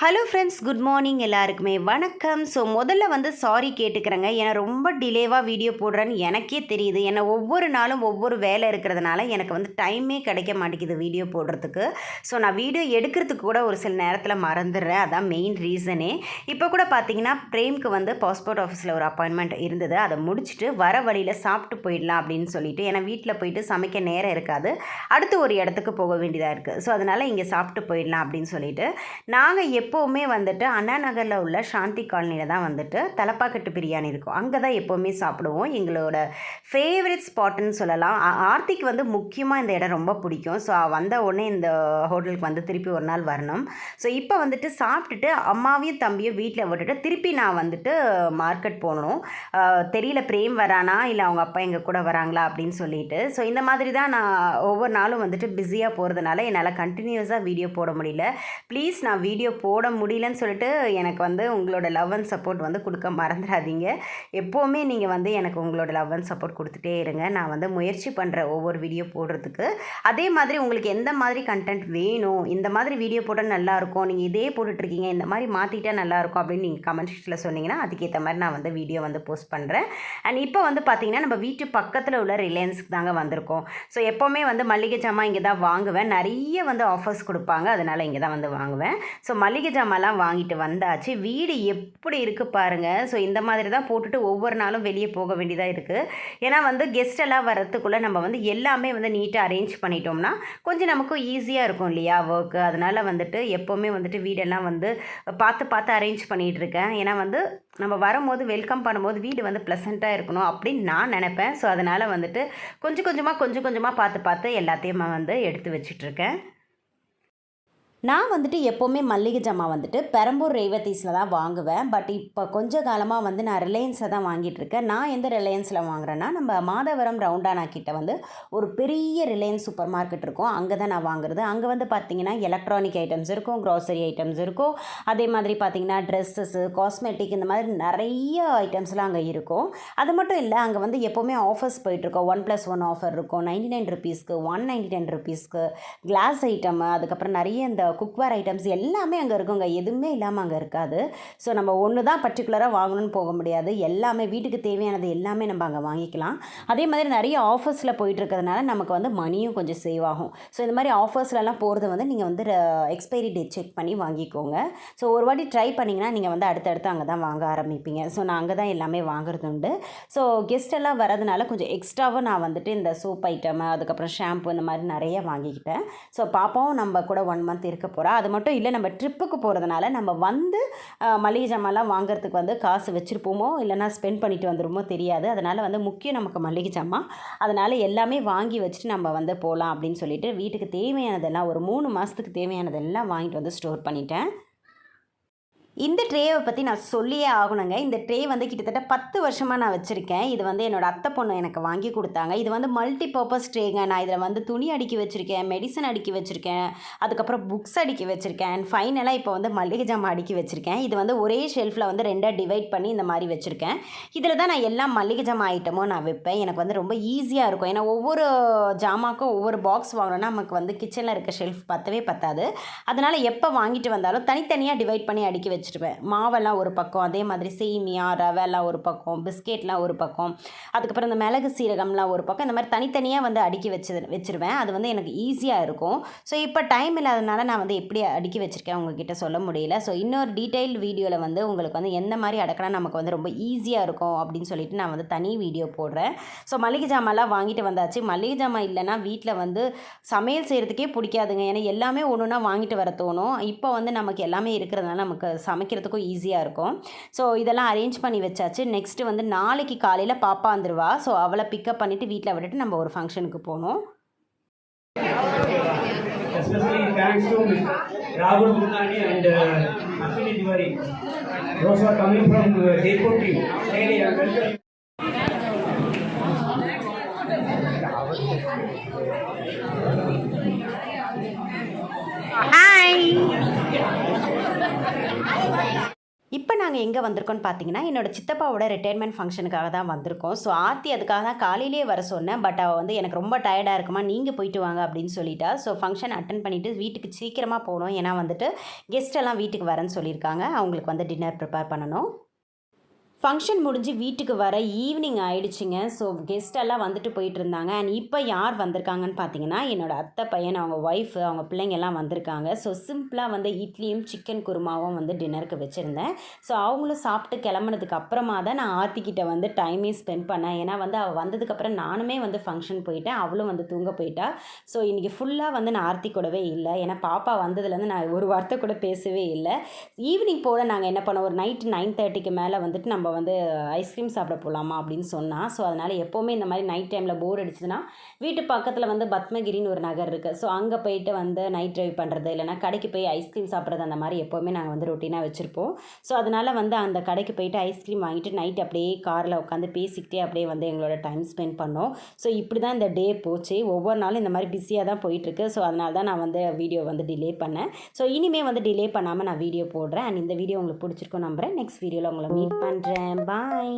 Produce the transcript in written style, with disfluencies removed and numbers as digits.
Hello friends, good morning எல்லாருக்குமே வணக்கம். So முதல்ல சாரி கேட்டுக்கிறேங்க. ஏன்னா ரொம்ப டிலேவாக வீடியோ போடுறேன்னு எனக்கே தெரியுது. ஏன்னா ஒவ்வொரு நாளும் ஒவ்வொரு வேலை இருக்கிறதுனால எனக்கு டைமே கிடைக்க மாட்டேங்குது வீடியோ போடுறதுக்கு. ஸோ நான் வீடியோ எடுக்கிறதுக்கு கூட ஒரு சில நேரத்தில் மறந்துடுறேன். அதான் மெயின் ரீசனே. இப்போ கூட பார்த்தீங்கன்னா பிரேம்க்கு பாஸ்போர்ட் ஆஃபீஸில் ஒரு அப்பாயின்மெண்ட் இருந்தது. அதை முடிச்சுட்டு வர வழியில் சாப்பிட்டு போயிடலாம் அப்படின்னு சொல்லிட்டு, ஏன்னா வீட்டில் போயிட்டு சமைக்க நேரம் இருக்காது, அடுத்து ஒரு இடத்துக்கு போக வேண்டியதாக இருக்குது. ஸோ அதனால் இங்கே சாப்பிட்டு போயிடலாம் அப்படின்னு சொல்லிட்டு நாங்கள் எப்போவுமே அண்ணா நகரில் உள்ள சாந்தி காலனியில் தான் தலப்பாக்கட்டு பிரியாணி இருக்கும். அங்கே தான் எப்போவுமே சாப்பிடுவோம். எங்களோட ஃபேவரட் ஸ்பாட்டுன்னு சொல்லலாம். ஆர்த்திக்கு முக்கியமாக இந்த இடம் ரொம்ப பிடிக்கும். ஸோ வந்த உடனே இந்த ஹோட்டலுக்கு திருப்பி ஒரு நாள் வரணும். ஸோ இப்போ சாப்பிட்டுட்டு அம்மாவையும் தம்பியும் வீட்டில் விட்டுட்டு திருப்பி நான் மார்க்கெட் போகணும். தெரியல பிரேம் வரானா இல்லை அவங்க அப்பா எங்கள் கூட வராங்களா அப்படின்னு சொல்லிட்டு. ஸோ இந்த மாதிரி தான் நான் ஒவ்வொரு நாளும் பிஸியாக போகிறதுனால என்னால் கண்டினியூஸாக வீடியோ போட முடியல. ப்ளீஸ், நான் வீடியோ போட முடியலன்னு சொல்லிட்டு எனக்கு உங்களோட லவ் அண்ட் சப்போர்ட் கொடுக்க மறந்துடாதீங்க. எப்போவுமே நீங்கள் எனக்கு உங்களோட லவ் அண்ட் சப்போர்ட் கொடுத்துட்டே இருங்க. நான் முயற்சி பண்ணுறேன் ஒவ்வொரு வீடியோ போடுறதுக்கு. அதே மாதிரி உங்களுக்கு எந்த மாதிரி கண்டென்ட் வேணும், இந்த மாதிரி வீடியோ போட்டால் நல்லாயிருக்கும், நீங்கள் இதே போட்டுட்ருக்கீங்க, இந்த மாதிரி மாற்றிக்கிட்டால் நல்லாயிருக்கும் அப்படின்னு நீங்கள் கமெண்ட் செக்ஷனில் சொன்னீங்கன்னா அதுக்கேற்ற மாதிரி நான் வீடியோ போஸ்ட் பண்ணுறேன். அண்ட் இப்போ பார்த்தீங்கன்னா நம்ம வீட்டு பக்கத்தில் உள்ள ரிலையன்ஸுக்கு தாங்க வந்திருக்கோம். ஸோ எப்போவுமே மல்லிகை ஜாமான் இங்கே தான் வாங்குவேன். நிறைய ஆஃபர்ஸ் கொடுப்பாங்க, அதனால் இங்கே தான் வாங்குவேன். ஸோ மல்லிகை ஜாமான்லாம் வாங்கிட்டு வந்தாச்சு. வீடு எப்படி இருக்குது பாருங்கள். ஸோ இந்த மாதிரி தான் போட்டுட்டு ஒவ்வொரு நாளும் வெளியே போக வேண்டியதாக இருக்குது. ஏன்னா கெஸ்ட் எல்லாம் வரத்துக்குள்ளே நம்ம எல்லாமே நீட்டாக அரேஞ்ச் பண்ணிட்டோம்னா கொஞ்சம் நமக்கு ஈஸியாக இருக்கும் இல்லையா ஒர்க்கு. அதனால் எப்போவுமே வீடெல்லாம் பார்த்து அரேஞ்ச் பண்ணிகிட்டு இருக்கேன். ஏன்னா நம்ம வரும்போது வெல்கம் பண்ணும்போது வீடு ப்ளசண்ட்டாக இருக்கணும் அப்படின்னு நான் நினைப்பேன். ஸோ அதனால் கொஞ்சம் கொஞ்சமாக பார்த்து எல்லாத்தையும் எடுத்து வச்சிட்ருக்கேன். நான் எப்போவுமே மல்லிகை ஜாமான் பெரம்பூர் ரேவதீஸில் தான் வாங்குவேன். பட் இப்போ கொஞ்ச காலமாக நான் ரிலையன்ஸில் தான் வாங்கிட்டுருக்கேன். நான் எந்த ரிலையன்ஸில் வாங்குறேன்னா, நம்ம மாதவரம் ரவுண்டானா கிட்ட ஒரு பெரிய ரிலையன்ஸ் சூப்பர் மார்க்கெட் இருக்கும். அங்கே தான் நான் வாங்குறது. அங்கே பார்த்தீங்கன்னா எலக்ட்ரானிக் ஐட்டம்ஸ் இருக்கும், க்ராசரி ஐட்டம்ஸ் இருக்கும். அதே மாதிரி பார்த்தீங்கன்னா ட்ரெஸ்ஸஸ்ஸு, காஸ்மெட்டிக், இந்த மாதிரி நிறைய ஐட்டம்ஸ்லாம் அங்கே இருக்கும். அது மட்டும் இல்லை, அங்கே எப்போவுமே ஆஃபர்ஸ் போயிட்டுருக்கோம். 1+1 ஆஃபர் இருக்கும். 99 ருபீஸ்க்கு, 199 ருபீஸ்க்கு கிளாஸ் ஐட்டம், அதுக்கப்புறம் நிறைய இந்த குக்வேர் ஐட்டம்ஸ் எல்லாமே அங்கே இருக்குங்க. எதுவுமே இல்லாமல் அங்கே இருக்காது. ஸோ நம்ம ஒன்று தான் பர்டிகுலராக வாங்கணும்னு போக முடியாது. எல்லாமே வீட்டுக்கு தேவையானது எல்லாமே நம்ம அங்கே வாங்கிக்கலாம். அதே மாதிரி நிறைய ஆஃபர்ஸில் போயிட்டுருக்கிறதுனால நமக்கு மணியும் கொஞ்சம் சேவ் ஆகும். ஸோ இந்த மாதிரி ஆஃபர்ஸ்லலாம் போகிறது நீங்கள் எக்ஸ்பைரி டேட் செக் பண்ணி வாங்கிக்கோங்க. ஸோ ஒரு வாட்டி ட்ரை பண்ணிங்கன்னா நீங்கள் அடுத்தடுத்து அங்கே தான் வாங்க ஆரம்பிப்பீங்க. ஸோ நான் அங்கே தான் எல்லாமே வாங்குறது உண்டு. ஸோ கெஸ்ட் எல்லாம் வரதுனால கொஞ்சம் எக்ஸ்ட்ராவாக நான் இந்த சோப் ஐட்டம், அதுக்கப்புறம் ஷாம்பு, இந்த மாதிரி நிறைய வாங்கிக்கிட்டேன். ஸோ பாப்பாவும் நம்ம கூட 1 மந்த் இருக்க போகிறா. அது மட்டும் இல்லை, நம்ம ட்ரிப்புக்கு போகிறதுனால நம்ம மளிகை ஜாமான்லாம் வாங்குறதுக்கு காசு வச்சுருப்போமோ இல்லைனா ஸ்பெண்ட் பண்ணிட்டு வந்துடுமோ தெரியாது. அதனால் முக்கியம் நமக்கு மளிகை ஜாமான். அதனால் எல்லாமே வாங்கி வச்சுட்டு நம்ம போகலாம் அப்படின்னு சொல்லிட்டு வீட்டுக்கு தேவையானதெல்லாம் ஒரு 3 மாதத்துக்கு தேவையானதெல்லாம் வாங்கிட்டு ஸ்டோர் பண்ணிட்டேன். இந்த ட்ரேவை பற்றி நான் சொல்லியே ஆகணுங்க. இந்த ட்ரே கிட்டத்தட்ட 10 வருஷமாக நான் வச்சுருக்கேன். இது என்னோடய அத்தை பொண்ணு எனக்கு வாங்கி கொடுத்தாங்க. இது மல்டி பர்பஸ் ட்ரேங்க. நான் இதில் துணி அடுக்கி வச்சுருக்கேன், மெடிசன் அடுக்கி வச்சுருக்கேன், அதுக்கப்புறம் புக்ஸ் அடுக்கி வச்சுருக்கேன், அண்ட் ஃபைனலாக இப்போ மல்லிகை ஜாமான் அடுக்கி வச்சுருக்கேன். இது ஒரே ஷெல்ஃபில் 2 டிவைட் பண்ணி இந்த மாதிரி வச்சுருக்கேன். இதில் தான் நான் எல்லா மல்லிகை ஜாமான் ஐட்டமும் நான் வைப்பேன். எனக்கு ரொம்ப ஈஸியாக இருக்கும். ஏன்னா ஒவ்வொரு ஜாமாக்கும் ஒவ்வொரு பாக்ஸ் வாங்கணும்னா நமக்கு கிச்சனில் இருக்க ஷெல்ஃப் பத்தாது. அதனால் எப்போ வாங்கிட்டு வந்தாலும் தனித்தனியாக டிவைட் பண்ணி அடுக்கி வச்சுருவேன். மாவெல்லாம் ஒரு பக்கம், அதே மாதிரி சேமியா, ரவைலாம் ஒரு பக்கம், பிஸ்கெட்லாம் ஒரு பக்கம், அதுக்கப்புறம் இந்த மிளகு சீரகம்லாம் ஒரு பக்கம், இந்த மாதிரி தனித்தனியாக அடுக்கி வச்சுருவேன். அது எனக்கு ஈஸியாக இருக்கும். ஸோ இப்போ டைம் இல்லாதனால நான் எப்படி அடுக்கி வச்சுருக்கேன் உங்ககிட்ட சொல்ல முடியல. ஸோ இன்னொரு டீட்டெயில் வீடியோவில் உங்களுக்கு எந்த மாதிரி அடக்கினா நமக்கு ரொம்ப ஈஸியாக இருக்கும் அப்படின்னு சொல்லிட்டு நான் தனி வீடியோ போடுறேன். ஸோ மளிகை ஜாமான்லாம் வாங்கிட்டு வந்தாச்சு. மளிகை ஜாமான் இல்லைனா வீட்டில் சமையல் செய்கிறதுக்கே பிடிக்காதுங்க. ஏன்னா எல்லாமே ஒன்றுனா வாங்கிட்டு வர தோணும். இப்போ நமக்கு எல்லாமே இருக்கிறதுனால நமக்கு சமைக்கிறதுக்கும் ஈஸியாக இருக்கும். ஸோ இதெல்லாம் அரேஞ்ச் பண்ணி வச்சாச்சு. நெக்ஸ்ட்டு நாளைக்கு காலையில் பாப்பா வந்துடுவா. ஸோ அவளை பிக்கப் பண்ணிவிட்டு வீட்டில் விட்டுட்டு நம்ம ஒரு ஃபங்க்ஷனுக்கு போகணும். Especially thanks to Rahul Gundani and Ashwini Tiwari. Those are coming from Jaipur team. Really, I welcome. Hi. இப்போ நாங்கள் நாங்கள் எங்கே வந்திருக்கோம்னு பார்த்தீங்கன்னா என்னோட சித்தப்பாவோட ரிட்டையர்மெண்ட் ஃபங்க்ஷனுக்காக தான் வந்திருக்கோம். ஸோ ஆர்த்தி அதுக்காக தான் காலையிலேயே வர சொன்னேன். பட் அவள் வந்து எனக்கு ரொம்ப டயர்டாக இருக்குமா, நீங்கள் போயிட்டு வாங்க அப்படின்னு சொல்லிட்டா. ஸோ ஃபங்க்ஷன் அட்டன் பண்ணிவிட்டு வீட்டுக்கு சீக்கிரமாக போகணும். ஏன்னா வந்துட்டு கெஸ்ட் எல்லாம் வீட்டுக்கு வரேன்னு சொல்லியிருக்காங்க. அவங்களுக்கு வந்து டின்னர் ப்ரிப்பேர் பண்ணணும். ஃபங்க்ஷன் முடிஞ்சு வீட்டுக்கு வர ஈவினிங் ஆயிடுச்சுங்க. ஸோ கெஸ்ட்டெல்லாம் வந்துட்டு போயிட்டு இருந்தாங்க. அண்ட் இப்போ யார் வந்திருக்காங்கன்னு பார்த்தீங்கன்னா என்னோடய அத்தை பையன், அவங்க ஒய்ஃபு, அவங்க பிள்ளைங்கெல்லாம் வந்திருக்காங்க. ஸோ சிம்பிளாக வந்து இட்லியும் சிக்கன் குருமாவும் வந்து டின்னருக்கு வச்சுருந்தேன். ஸோ அவங்களும் சாப்பிட்டு கிளம்புனதுக்கு அப்புறமா தான் நான் ஆர்த்திக்கிட்ட வந்து டைமே ஸ்பெண்ட் பண்ணேன். ஏன்னா வந்து அவள் வந்ததுக்கப்புறம் நானுமே வந்து ஃபங்க்ஷன் போயிட்டேன், அவளும் வந்து தூங்க போயிட்டா. ஸோ இன்றைக்கி ஃபுல்லாக வந்து நான் ஆர்த்தி கூடவே இல்லை. ஏன்னா பாப்பா வந்ததுலேருந்து நான் ஒரு வார்த்தை கூட பேசவே இல்லை. ஈவினிங் போல் நாங்கள் என்ன பண்ணோம், ஒரு நைட்டு 9:30க்கு மேலே வந்துட்டு நம்ம வந்து ஐஸ்கிரீம் சாப்பிட போகலாமா அப்படின்னு சொன்னால். ஸோ அதனால் எப்போவுமே இந்த மாதிரி நைட் டைமில் போர் அடிச்சதுன்னா வீட்டு பக்கத்தில் வந்து பத்மகிரின்னு ஒரு நகர் இருக்குது. ஸோ அங்கே போயிட்டு வந்து நைட் ட்ரைவ் பண்ணுறது, இல்லைனா கடைக்கு போய் ஐஸ்கிரீம் சாப்பிட்றது, அந்த மாதிரி எப்போவுமே நாங்கள் வந்து ரொட்டீனாக வச்சுருப்போம். ஸோ அதனால் வந்து அந்த கடைக்கு போயிட்டு ஐஸ்கிரீம் வாங்கிட்டு நைட் அப்படியே காரில் உட்காந்து பேசிக்கிட்டே அப்படியே வந்து எங்களோட டைம் ஸ்பெண்ட் பண்ணோம். ஸோ இப்படி தான் இந்த டே போச்சு. ஒவ்வொரு நாளும் இந்த மாதிரி பிஸியாக தான் போயிட்டுருக்கு. ஸோ அதனால தான் நான் வந்து வீடியோ வந்து டிலே பண்ணேன். ஸோ இனிமேல் வந்து டிலே பண்ணாமல் நான் வீடியோ போடுறேன். அண்ட் இந்த வீடியோ உங்களுக்கு பிடிச்சிருக்கும் நம்புகிறேன். நெக்ஸ்ட் வீடியோவில் உங்களை மீட் பண்ணுறேன். பாய்.